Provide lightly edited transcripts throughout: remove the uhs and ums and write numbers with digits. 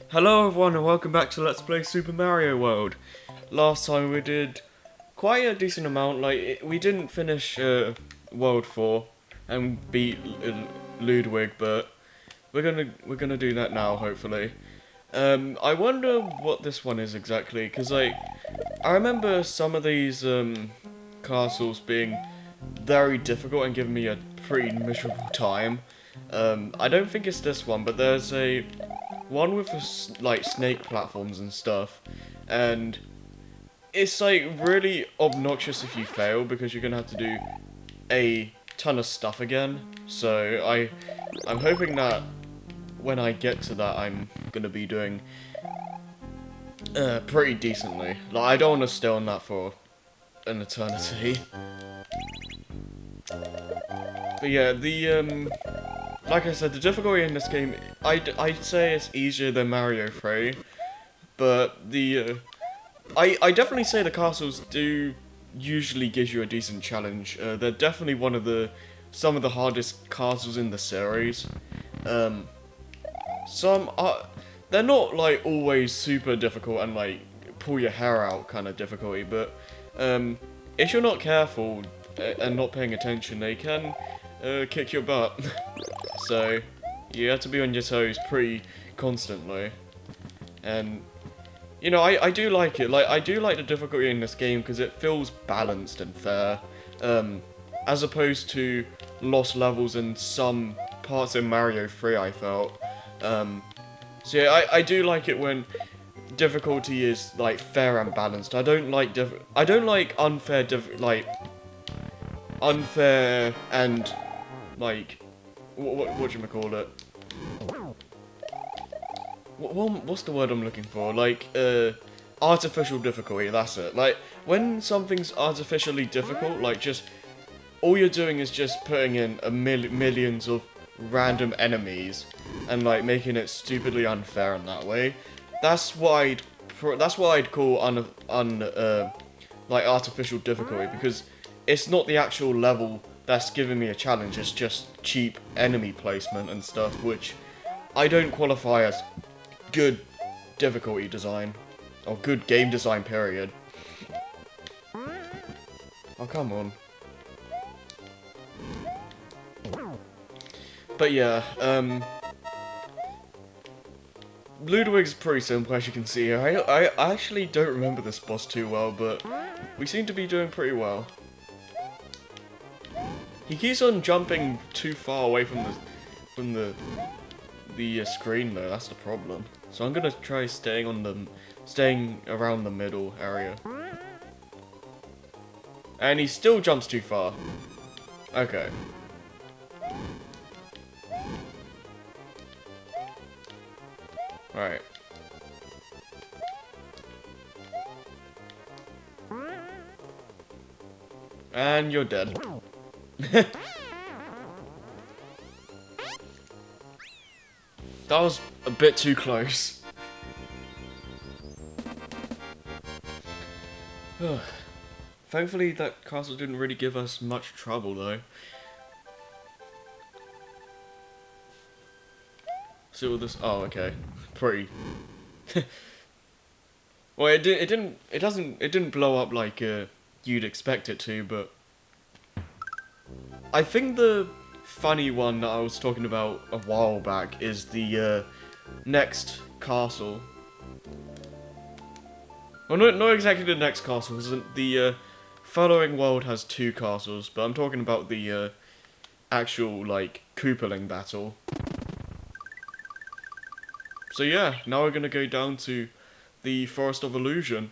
Hello everyone and welcome back to Let's Play Super Mario World. Last time we did quite a decent amount, we didn't finish World 4 and beat Ludwig, but we're gonna do that now, hopefully. I wonder what this one is exactly, because I remember some of these castles being very difficult and giving me a pretty miserable time. I don't think it's this one, but there's a one with like snake platforms and stuff, and it's like really obnoxious if you fail because you're gonna have to do a ton of stuff again. So I'm hoping that when I get to that, I'm gonna be doing pretty decently. Like I don't want to stay on that for an eternity. But yeah, like I said, the difficulty in this game, I'd say it's easier than Mario 3, but I definitely say the castles do usually give you a decent challenge. They're definitely some of the hardest castles in the series. Some are, they're not like always super difficult and like pull your hair out kind of difficulty, but if you're not careful and not paying attention, they can kick your butt. So you have to be on your toes pretty constantly. And you know, I do like it. Like I do like the difficulty in this game because it feels balanced and fair, as opposed to lost levels in some parts in Mario 3. I felt. So yeah, I do like it when difficulty is like fair and balanced. I don't like unfair and like what you call it? What's the word I'm looking for? Like artificial difficulty. That's it. Like when something's artificially difficult, like just all you're doing is just putting in millions of random enemies and like making it stupidly unfair in that way. That's what I'd call like artificial difficulty, because it's not the actual level that's giving me a challenge. It's just cheap enemy placement and stuff, which I don't qualify as good difficulty design or good game design, period. Oh, come on. But yeah, Ludwig's pretty simple, as you can see. I actually don't remember this boss too well, but we seem to be doing pretty well. He keeps on jumping too far away from the screen though. That's the problem. So I'm gonna try staying around the middle area. And he still jumps too far. Okay. Alright. And you're dead. That was a bit too close. Thankfully that castle didn't really give us much trouble though. See all this? Oh, okay. Pretty. Well, it didn't blow up like you'd expect it to, but I think the funny one that I was talking about a while back is the next castle. Well, not exactly the next castle. The following world has two castles, but I'm talking about the actual like Koopaling battle. So yeah, now we're gonna go down to the Forest of Illusion,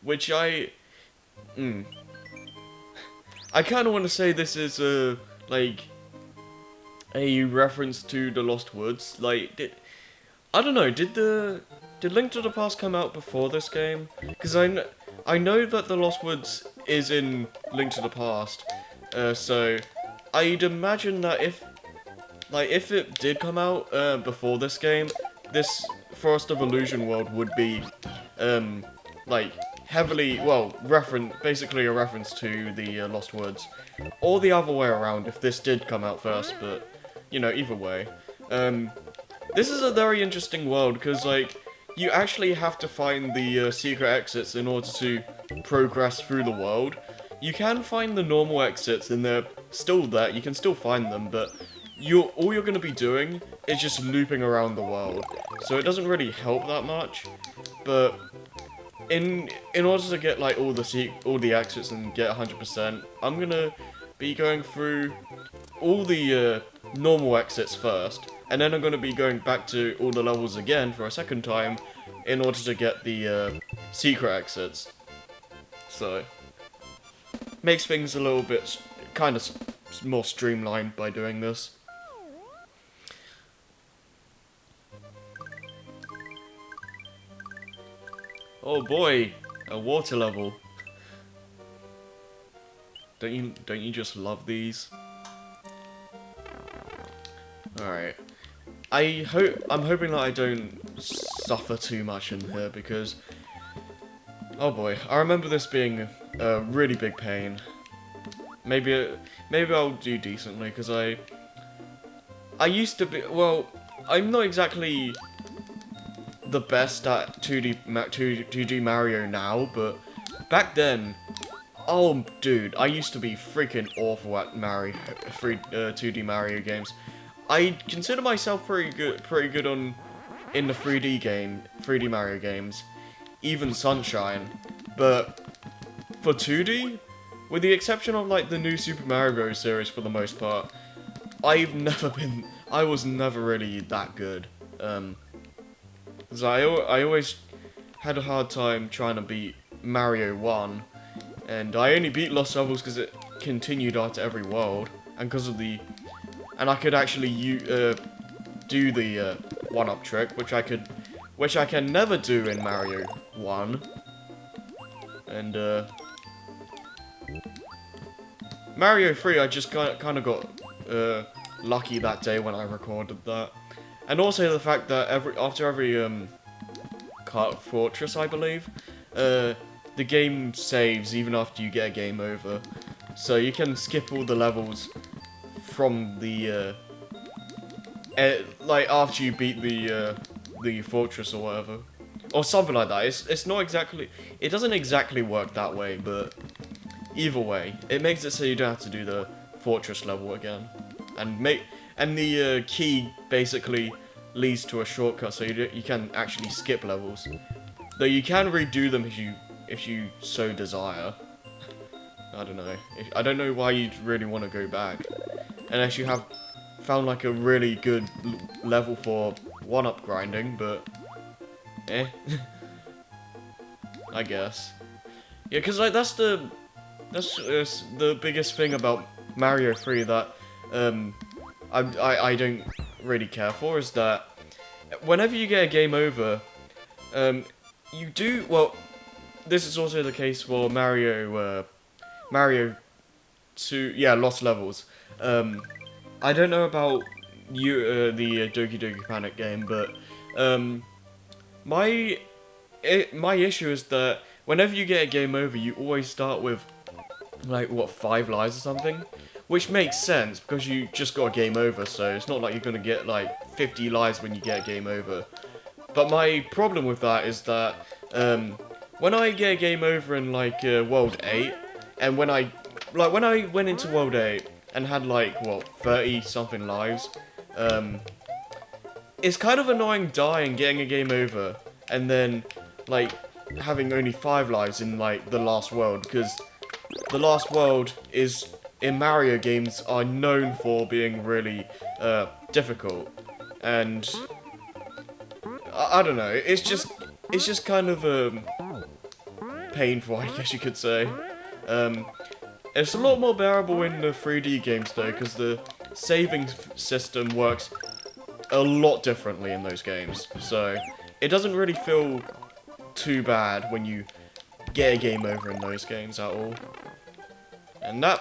which I kind of want to say this is like a reference to the Lost Woods. Like, I don't know, did Link to the Past come out before this game? Because I know that the Lost Woods is in Link to the Past, so I'd imagine that if it did come out before this game, this Forest of Illusion world would be like heavily, well, basically a reference to the Lost Woods, or the other way around if this did come out first. But you know, either way. This is a very interesting world, because, like, you actually have to find the secret exits in order to progress through the world. You can find the normal exits, and they're still there. You can still find them, but all you're going to be doing is just looping around the world. So it doesn't really help that much. But in order to get like all the exits and get 100%, I'm gonna be going through all the normal exits first, and then I'm gonna be going back to all the levels again for a second time in order to get the secret exits. So makes things a little bit kind of more streamlined by doing this. Oh boy, a water level. Don't you just love these? Alright. I'm hoping that I don't suffer too much in here, because oh boy, I remember this being a really big pain. Maybe I'll do decently, because I used to be, well, I'm not exactly the best at 2D Mario now, but back then, oh dude, I used to be freaking awful at 2D Mario games. I consider myself pretty good in the 3D Mario games, even Sunshine, but for 2D, with the exception of like the new Super Mario Bros. Series for the most part, I was never really that good. So I always had a hard time trying to beat Mario 1, and I only beat Lost Levels because it continued after every world, and and I could actually do the one-up trick, which I can never do in Mario 1, and Mario 3 I just kind of got lucky that day when I recorded that. And also the fact that after every fortress, I believe, the game saves even after you get a game over, so you can skip all the levels from the like after you beat the fortress or whatever, or something like that. It's not exactly, it doesn't exactly work that way, but either way, it makes it so you don't have to do the fortress level again, and the key basically leads to a shortcut, so you can actually skip levels. Though you can redo them if you so desire. I don't know. I don't know why you'd really want to go back, unless you have found like a really good level for one-up grinding. But I guess. Yeah, because like that's the biggest thing about Mario 3 that I don't really care for, is that whenever you get a game over, you do, well, this is also the case for Mario 2, yeah, Lost Levels. I don't know about the Doki Doki Panic game, but my issue is that whenever you get a game over, you always start with like, what, 5 lives or something? Which makes sense, because you just got a game over, so it's not like you're gonna get like 50 lives when you get a game over. But my problem with that is that when I get a game over in like World 8, and when I went into World 8 and had like, what, 30 something lives, it's kind of annoying dying, getting a game over, and then like having only 5 lives in like the last world, because the last world in Mario games are known for being really difficult, and I don't know, it's just kind of painful, I guess you could say. It's a lot more bearable in the 3D games though, because the saving system works a lot differently in those games, so it doesn't really feel too bad when you get a game over in those games at all. And that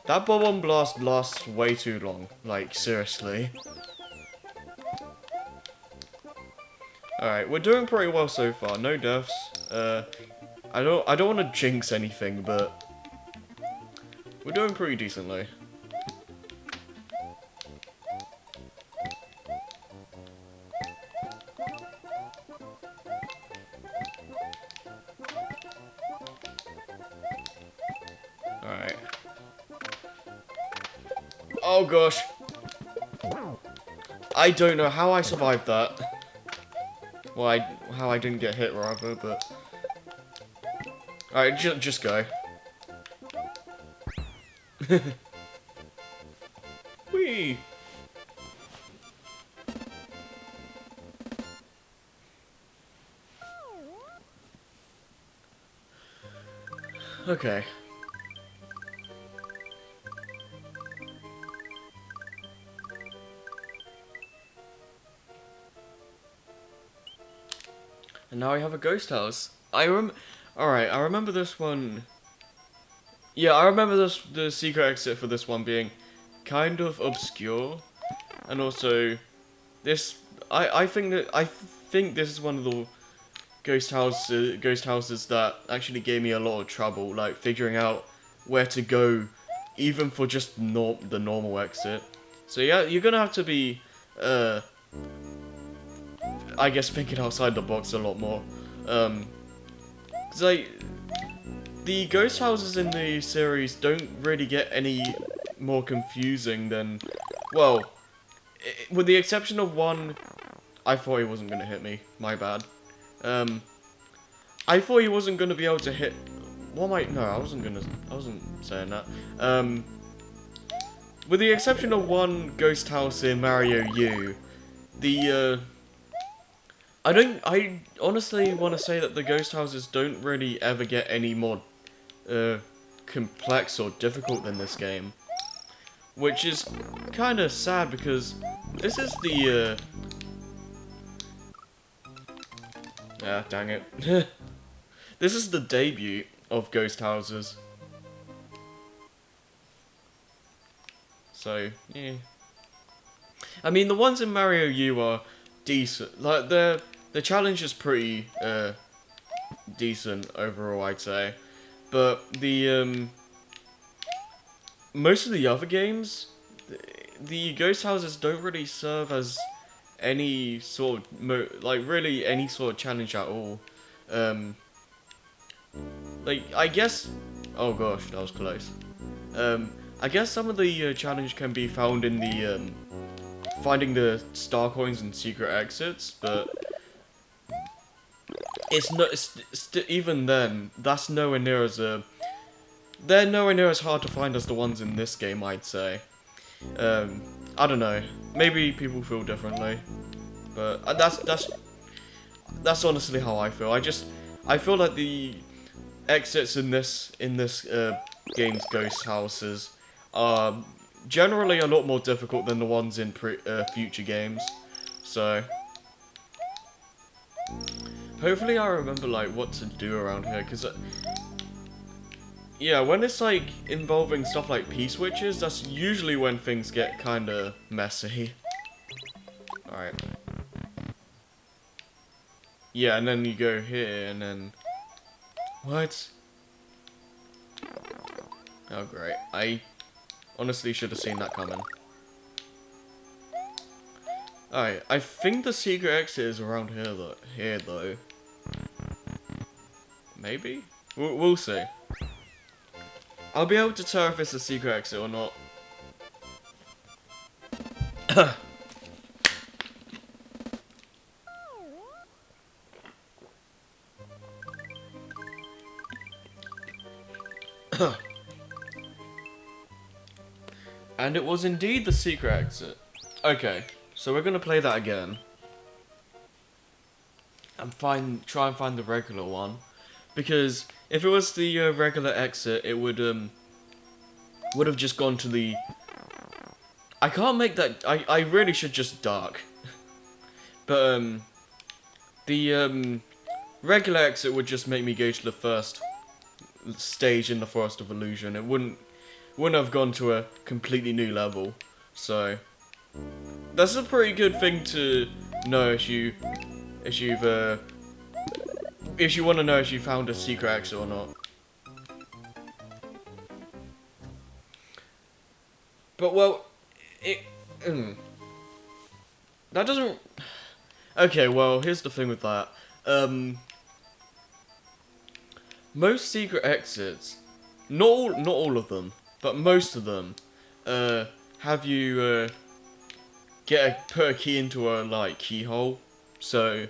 Bob-omb Blast lasts way too long, like, seriously. Alright, we're doing pretty well so far, no deaths. I don't want to jinx anything, but we're doing pretty decently. Oh gosh. I don't know how I survived that. Well, how I didn't get hit rather, but... Alright, just go. Whee! Okay. And now I have a ghost house. Alright, I remember this one. Yeah, I remember the secret exit for this one being kind of obscure. And also this I think this is one of the ghost houses that actually gave me a lot of trouble, like figuring out where to go even for just the normal exit. So yeah, you're gonna have to be I guess thinking outside the box a lot more. 'Cause like the ghost houses in the series don't really get any more confusing than, well, with the exception of one. I thought he wasn't gonna hit me. My bad. I thought he wasn't gonna be able to hit. What am I? No, I wasn't saying that. With the exception of one ghost house in Mario U, I honestly want to say that the ghost houses don't really ever get any more complex or difficult than this game, which is kind of sad because this is the ah, dang it. This is the debut of ghost houses. So, yeah. I mean, the ones in Mario U are decent. Like, the challenge is pretty decent overall, I'd say. But the most of the other games, the ghost houses don't really serve as any sort of really any sort of challenge at all. Like, I guess, oh gosh, that was close. I guess some of the challenge can be found in the finding the star coins and secret exits, but it's not. Even then, that's nowhere near as they're nowhere near as hard to find as the ones in this game, I'd say. I don't know. Maybe people feel differently, but that's honestly how I feel. I feel like the exits in this game's ghost houses are generally a lot more difficult than the ones in future games. So hopefully I remember like what to do around here, because yeah, when it's like involving stuff like P-switches, that's usually when things get kind of messy. Alright. Yeah, and then you go here, and then... What? Oh, great. I honestly should have seen that coming. Alright, I think the secret exit is around here, though. Maybe? We'll see. I'll be able to tell if it's a secret exit or not. And it was indeed the secret exit. Okay, so we're gonna play that again. And try and find the regular one. Because if it was the regular exit, it would have just gone to the... I can't make that... I really should just dark. But the regular exit would just make me go to the first stage in the Forest of Illusion. It wouldn't have gone to a completely new level. So that's a pretty good thing to know if you want to know if you found a secret exit or not. But well, that doesn't. Okay, well, here's the thing with that. Most secret exits, not all of them, but most of them, have you put a key into a like keyhole. So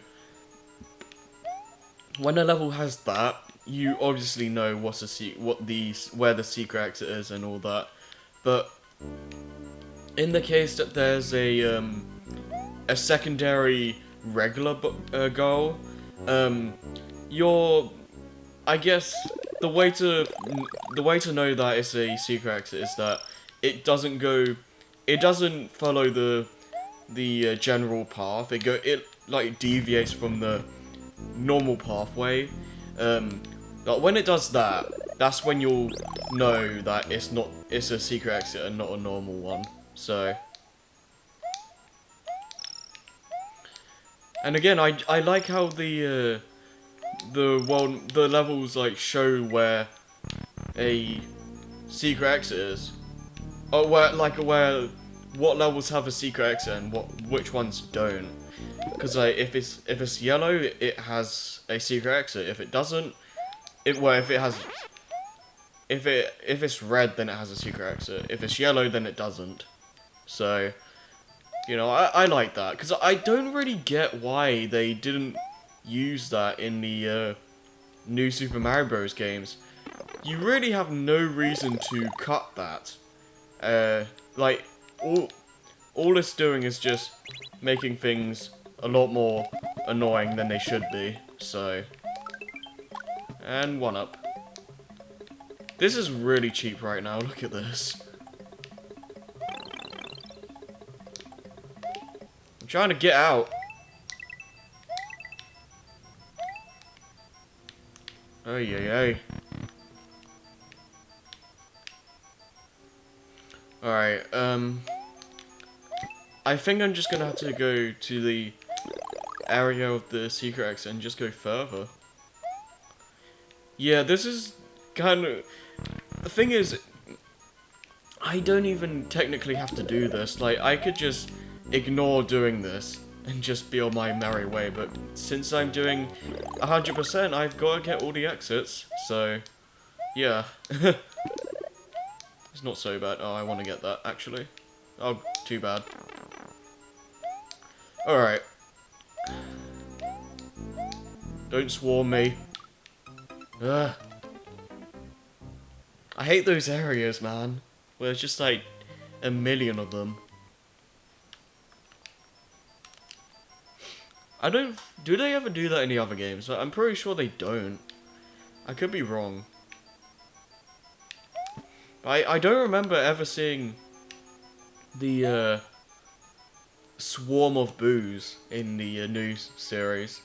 when a level has that, you obviously know where the secret exit is and all that. But in the case that there's a secondary regular goal, I guess the way to know that it's a secret exit is that it doesn't follow the general path. It like deviates from the normal pathway. But when it does that, that's when you'll know that it's a secret exit and not a normal one. So, and again, I like how the levels like show where a secret exit is. Oh, where what levels have a secret exit and which ones don't. Because like if it's yellow, it has a secret exit. If it doesn't, if it's red, then it has a secret exit. If it's yellow, then it doesn't. So, you know, I like that because I don't really get why they didn't use that in the new Super Mario Bros. Games. You really have no reason to cut that. Like all it's doing is just making things a lot more annoying than they should be. So, and 1-up. This is really cheap right now. Look at this. I'm trying to get out. Oh yeah. Alright, I think I'm just gonna have to go to the area of the secret exit and just go further. Yeah, this is kind of... The thing is, I don't even technically have to do this. Like, I could just ignore doing this and just be on my merry way, but since I'm doing 100%, I've got to get all the exits, so, yeah. It's not so bad. Oh, I want to get that, actually. Oh, too bad. Alright. Don't swarm me. Ugh. I hate those areas, man. Where there's just like a million of them. Do they ever do that in the other games? I'm pretty sure they don't. I could be wrong. But I don't remember ever seeing the swarm of boos in the new series.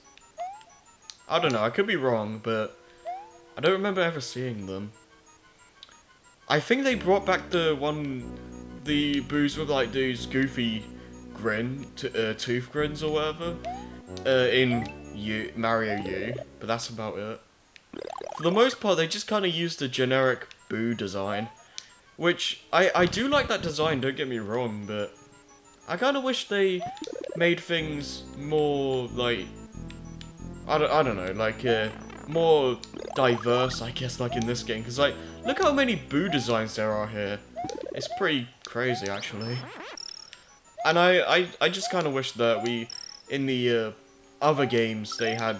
I don't know, I could be wrong, but I don't remember ever seeing them. I think they brought back the boos with like those goofy tooth grins or whatever, in Mario U, but that's about it. For the most part, they just kind of used the generic boo design, which I do like that design, don't get me wrong, but I kind of wish they made things more like, I don't know, like more diverse, I guess, like in this game, because like, look how many boo designs there are here. It's pretty crazy, actually. And I just kind of wish that in the other games, they had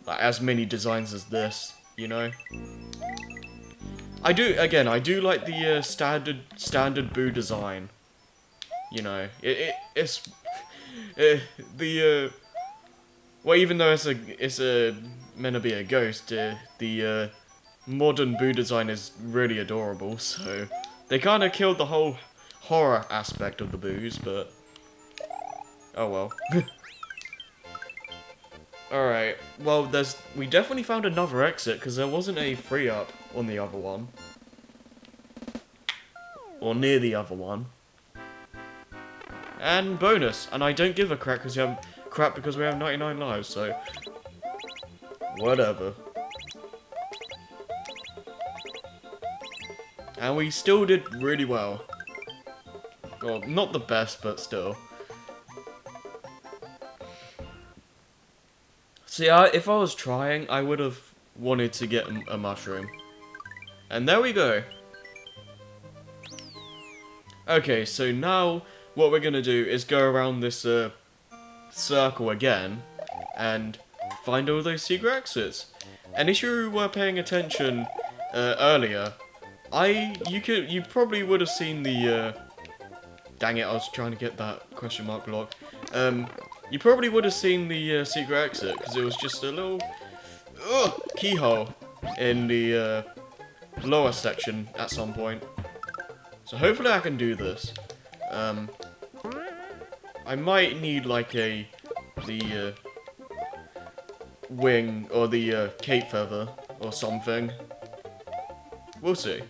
like, as many designs as this, you know? I do like the standard boo design. You know, it's well, even though it's meant to be a ghost, the modern boo design is really adorable. So they kind of killed the whole horror aspect of the boos, but oh well. All right. Well, we definitely found another exit because there wasn't a 3-up on the other one, or near the other one. And bonus, and I don't give a crap because we have 99 lives, so whatever. And we still did really well. Well, not the best, but still. See, if I was trying, I would have wanted to get a mushroom. And there we go. Okay, so now what we're gonna do is go around this circle again and find all those secret exits. And if you were paying attention earlier, you probably would have seen the dang it, I was trying to get that question mark block. You probably would have seen the secret exit because it was just a little keyhole in the lower section at some point. So hopefully I can do this. I might need like the wing or the cape feather or something. We'll see.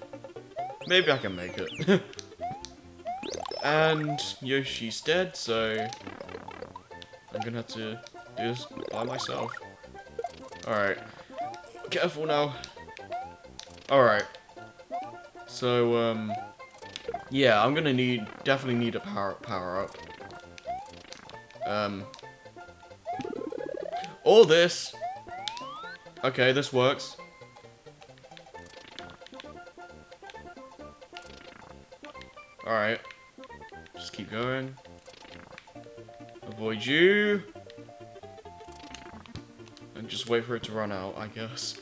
Maybe I can make it. And Yoshi's dead, so I'm gonna have to do this by myself. Alright. Careful now. Alright. So, yeah, I'm gonna definitely need a power up. All this. Okay, this works. Alright. Just keep going. Avoid you. And just wait for it to run out, I guess.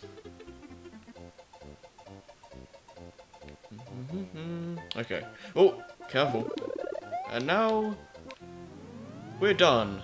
Okay. Oh, careful. And now we're done.